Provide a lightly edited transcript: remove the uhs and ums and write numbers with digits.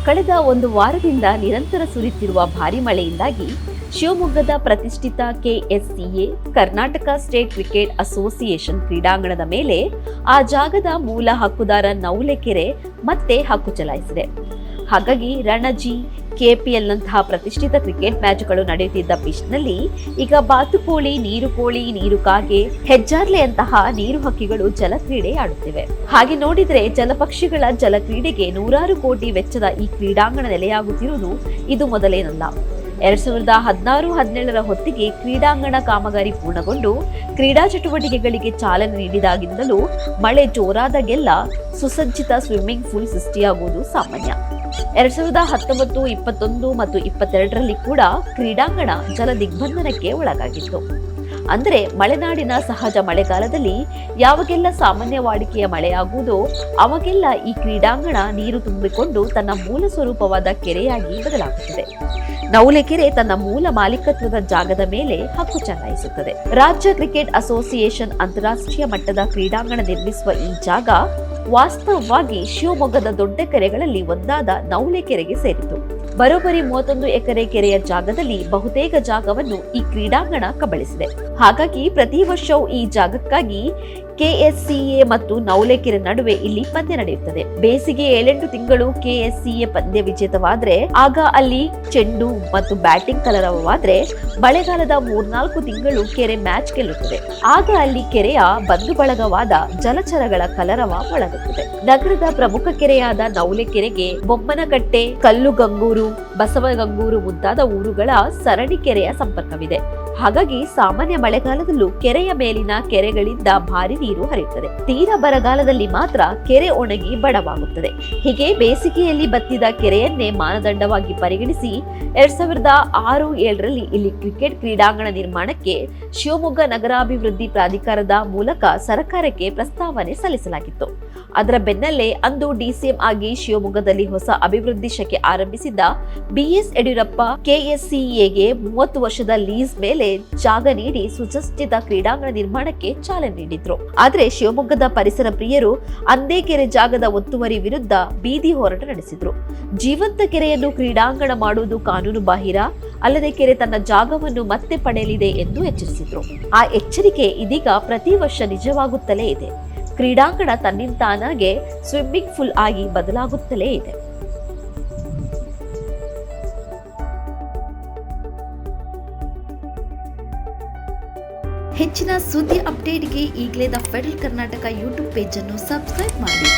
ಕಳೆದ ಒಂದು ವಾರದಿಂದ ನಿರಂತರ ಸುರಿಯುತ್ತಿರುವ ಭಾರಿ ಮಳೆಯಿಂದಾಗಿ ಶಿವಮೊಗ್ಗದ ಪ್ರತಿಷ್ಠಿತ KSCA Karnataka state cricket association ಕ್ರೀಡಾಂಗಣದ ಮೇಲೆ ಆ ಜಾಗದ ಮೂಲ ಹಕ್ಕುದಾರ ನವುಲೆಕೆರೆ ಮತ್ತೆ ಹಕ್ಕು ಚಲಾಯಿಸಿದೆ. ಹಾಗಾಗಿ ರಣಜಿ, ಕೆಪಿಎಲ್ನಂತಹ ಪ್ರತಿಷ್ಠಿತ ಕ್ರಿಕೆಟ್ ಮ್ಯಾಚ್ಗಳು ನಡೆಯುತ್ತಿದ್ದ ಪಿಚ್ನಲ್ಲಿ ಈಗ ಬಾತುಕೋಳಿ, ನೀರುಕೋಳಿ, ನೀರುಕಾಗೆ, ಹೆಜ್ಜಾರ್ಲೆಯಂತಹ ನೀರು ಹಕ್ಕಿಗಳು ಜಲಕ್ರೀಡೆ ಆಡುತ್ತಿವೆ. ಹಾಗೆ ನೋಡಿದ್ರೆ ಜಲಪಕ್ಷಿಗಳ ಜಲಕ್ರೀಡೆಗೆ ನೂರಾರು ಕೋಟಿ ವೆಚ್ಚದ ಈ ಕ್ರೀಡಾಂಗಣ ನೆಲೆಯಾಗುತ್ತಿರುವುದು ಇದು ಮೊದಲೇನಲ್ಲ. 2016-17 ಹೊತ್ತಿಗೆ ಕ್ರೀಡಾಂಗಣ ಕಾಮಗಾರಿ ಪೂರ್ಣಗೊಂಡು ಕ್ರೀಡಾ ಚಟುವಟಿಕೆಗಳಿಗೆ ಚಾಲನೆ ನೀಡಿದಾಗಿಂದಲೂ ಮಳೆ ಜೋರಾದಾಗೆಲ್ಲ ಸುಸಜ್ಜಿತ ಸ್ವಿಮ್ಮಿಂಗ್ ಪೂಲ್ ಸೃಷ್ಟಿಯಾಗುವುದು ಸಾಮಾನ್ಯ. 2019, 21 ಮತ್ತು 22ರಲ್ಲಿ ಕೂಡ ಕ್ರೀಡಾಂಗಣ ಜಲ ದಿಗ್ಬಂಧನಕ್ಕೆ ಒಳಗಾಗಿತ್ತು. ಅಂದರೆ ಮಲೆನಾಡಿನ ಸಹಜ ಮಳೆಗಾಲದಲ್ಲಿ ಯಾವಾಗೆಲ್ಲ ಸಾಮಾನ್ಯ ವಾಡಿಕೆಯ ಮಳೆಯಾಗುವುದೋ ಅವಾಗೆಲ್ಲ ಈ ಕ್ರೀಡಾಂಗಣ ನೀರು ತುಂಬಿಕೊಂಡು ತನ್ನ ಮೂಲ ಸ್ವರೂಪವಾದ ಕೆರೆಯಾಗಿ ಬದಲಾಗುತ್ತದೆ. ನವುಲೆಕೆರೆ ತನ್ನ ಮೂಲ ಮಾಲೀಕತ್ವದ ಜಾಗದ ಮೇಲೆ ಹಕ್ಕು ಚಲಾಯಿಸುತ್ತದೆ. ರಾಜ್ಯ ಕ್ರಿಕೆಟ್ ಅಸೋಸಿಯೇಷನ್ ಅಂತಾರಾಷ್ಟ್ರೀಯ ಮಟ್ಟದ ಕ್ರೀಡಾಂಗಣ ನಿರ್ಮಿಸುವ ಈ ಜಾಗ ವಾಸ್ತವವಾಗಿ ಶಿವಮೊಗ್ಗದ ದೊಡ್ಡ ಕೆರೆಗಳಲ್ಲಿ ಒಂದಾದ ನವುಲೆಕೆರೆಗೆ ಸೇರಿತು. ಬರೋಬ್ಬರಿ 31 ಎಕರೆ ಕೆರೆಯ ಜಾಗದಲ್ಲಿ ಬಹುತೇಕ ಜಾಗವನ್ನು ಈ ಕ್ರೀಡಾಂಗಣ ಕಬಳಿಸಿದೆ. ಹಾಗಾಗಿ ಪ್ರತಿ ವರ್ಷವೂ ಈ ಜಾಗಕ್ಕಾಗಿ ಕೆಎಸ್ಸಿಎ ಮತ್ತು ನವುಲೆಕೆರೆ ನಡುವೆ ಇಲ್ಲಿ ಪಂದ್ಯ ನಡೆಯುತ್ತದೆ. ಬೇಸಿಗೆ 7-8 ತಿಂಗಳು ಕೆಎಸ್ಸಿಎ ಪಂದ್ಯ ವಿಜೇತವಾದ್ರೆ ಆಗ ಅಲ್ಲಿ ಚೆಂಡು ಮತ್ತು ಬ್ಯಾಟಿಂಗ್ ಕಲರವವಾದ್ರೆ ಮಳೆಗಾಲದ 3-4 ತಿಂಗಳು ಕೆರೆ ಮ್ಯಾಚ್ ಗೆಲ್ಲುತ್ತದೆ. ಆಗ ಅಲ್ಲಿ ಕೆರೆಯ ಬಂಧು ಬಳಗವಾದ ಜಲಚರಗಳ ಕಲರವ ಒಳಗುತ್ತದೆ. ನಗರದ ಪ್ರಮುಖ ಕೆರೆಯಾದ ನವುಲೆಕೆರೆಗೆ ಬೊಮ್ಮನಕಟ್ಟೆ, ಕಲ್ಲುಗಂಗೂರು, ಬಸವಗಂಗೂರು ಮುಂತಾದ ಊರುಗಳ ಸರಣಿ ಕೆರೆಯ ಸಂಪರ್ಕವಿದೆ. ಹಾಗಾಗಿ ಸಾಮಾನ್ಯ ಮಳೆಗಾಲದಲ್ಲೂ ಕೆರೆಯ ಮೇಲಿನ ಕೆರೆಗಳಿಂದ ಭಾರಿ ನೀರು ಹರಿಯುತ್ತದೆ. ತೀರ ಬರಗಾಲದಲ್ಲಿ ಮಾತ್ರ ಕೆರೆ ಒಣಗಿ ಬಡವಾಗುತ್ತದೆ. ಹೀಗೆ ಬೇಸಿಗೆಯಲ್ಲಿ ಬತ್ತಿದ ಕೆರೆಯನ್ನೇ ಮಾನದಂಡವಾಗಿ ಪರಿಗಣಿಸಿ 2006-7ರಲ್ಲಿ ಇಲ್ಲಿ ಕ್ರಿಕೆಟ್ ಕ್ರೀಡಾಂಗಣ ನಿರ್ಮಾಣಕ್ಕೆ ಶಿವಮೊಗ್ಗ ನಗರಾಭಿವೃದ್ಧಿ ಪ್ರಾಧಿಕಾರದ ಮೂಲಕ ಸರ್ಕಾರಕ್ಕೆ ಪ್ರಸ್ತಾವನೆ ಸಲ್ಲಿಸಲಾಗಿತ್ತು. ಅದರ ಬೆನ್ನಲ್ಲೇ ಅಂದು ಡಿಸಿಎಂ ಆಗಿ ಶಿವಮೊಗ್ಗದಲ್ಲಿ ಹೊಸ ಅಭಿವೃದ್ಧಿ ಶಕೆ ಆರಂಭಿಸಿದ್ದ ಬಿಎಸ್ ಯಡಿಯೂರಪ್ಪ ಕೆಎಸ್ಸಿಎಗೆ 30 ವರ್ಷದ ಲೀಸ್ ಮೇಲೆ ಜಾಗ ನೀಡಿ ಸುಸಜ್ಜಿತ ಕ್ರೀಡಾಂಗಣ ನಿರ್ಮಾಣಕ್ಕೆ ಚಾಲನೆ ನೀಡಿದ್ರು. ಆದ್ರೆ ಶಿವಮೊಗ್ಗದ ಪರಿಸರ ಪ್ರಿಯರು ಅಂದೇ ಕೆರೆ ಜಾಗದ ಒತ್ತುವರಿ ವಿರುದ್ಧ ಬೀದಿ ಹೋರಾಟ ನಡೆಸಿದ್ರು. ಜೀವಂತ ಕೆರೆಯನ್ನು ಕ್ರೀಡಾಂಗಣ ಮಾಡುವುದು ಕಾನೂನು ಬಾಹಿರ, ಅಲ್ಲದೆ ಕೆರೆ ತನ್ನ ಜಾಗವನ್ನು ಮತ್ತೆ ಪಡೆಯಲಿದೆ ಎಂದು ಎಚ್ಚರಿಸಿದ್ರು. ಆ ಎಚ್ಚರಿಕೆ ಇದೀಗ ಪ್ರತಿ ವರ್ಷ ನಿಜವಾಗುತ್ತಲೇ ಇದೆ. ಕ್ರೀಡಾಂಗಣ ತನ್ನಿಂತಾನಾಗೆ ಸ್ವಿಮ್ಮಿಂಗ್ ಪೂಲ್ ಆಗಿ ಬದಲಾಗುತ್ತಲೇ ಇದೆ. ಹೆಚ್ಚಿನ ಸುದ್ದಿ ಅಪ್ಡೇಟ್ಗೆ ಈಗಲೇ the federal Karnataka YouTube page ಅನ್ನು ಸಬ್ಸ್ಕ್ರೈಬ್ ಮಾಡಿ.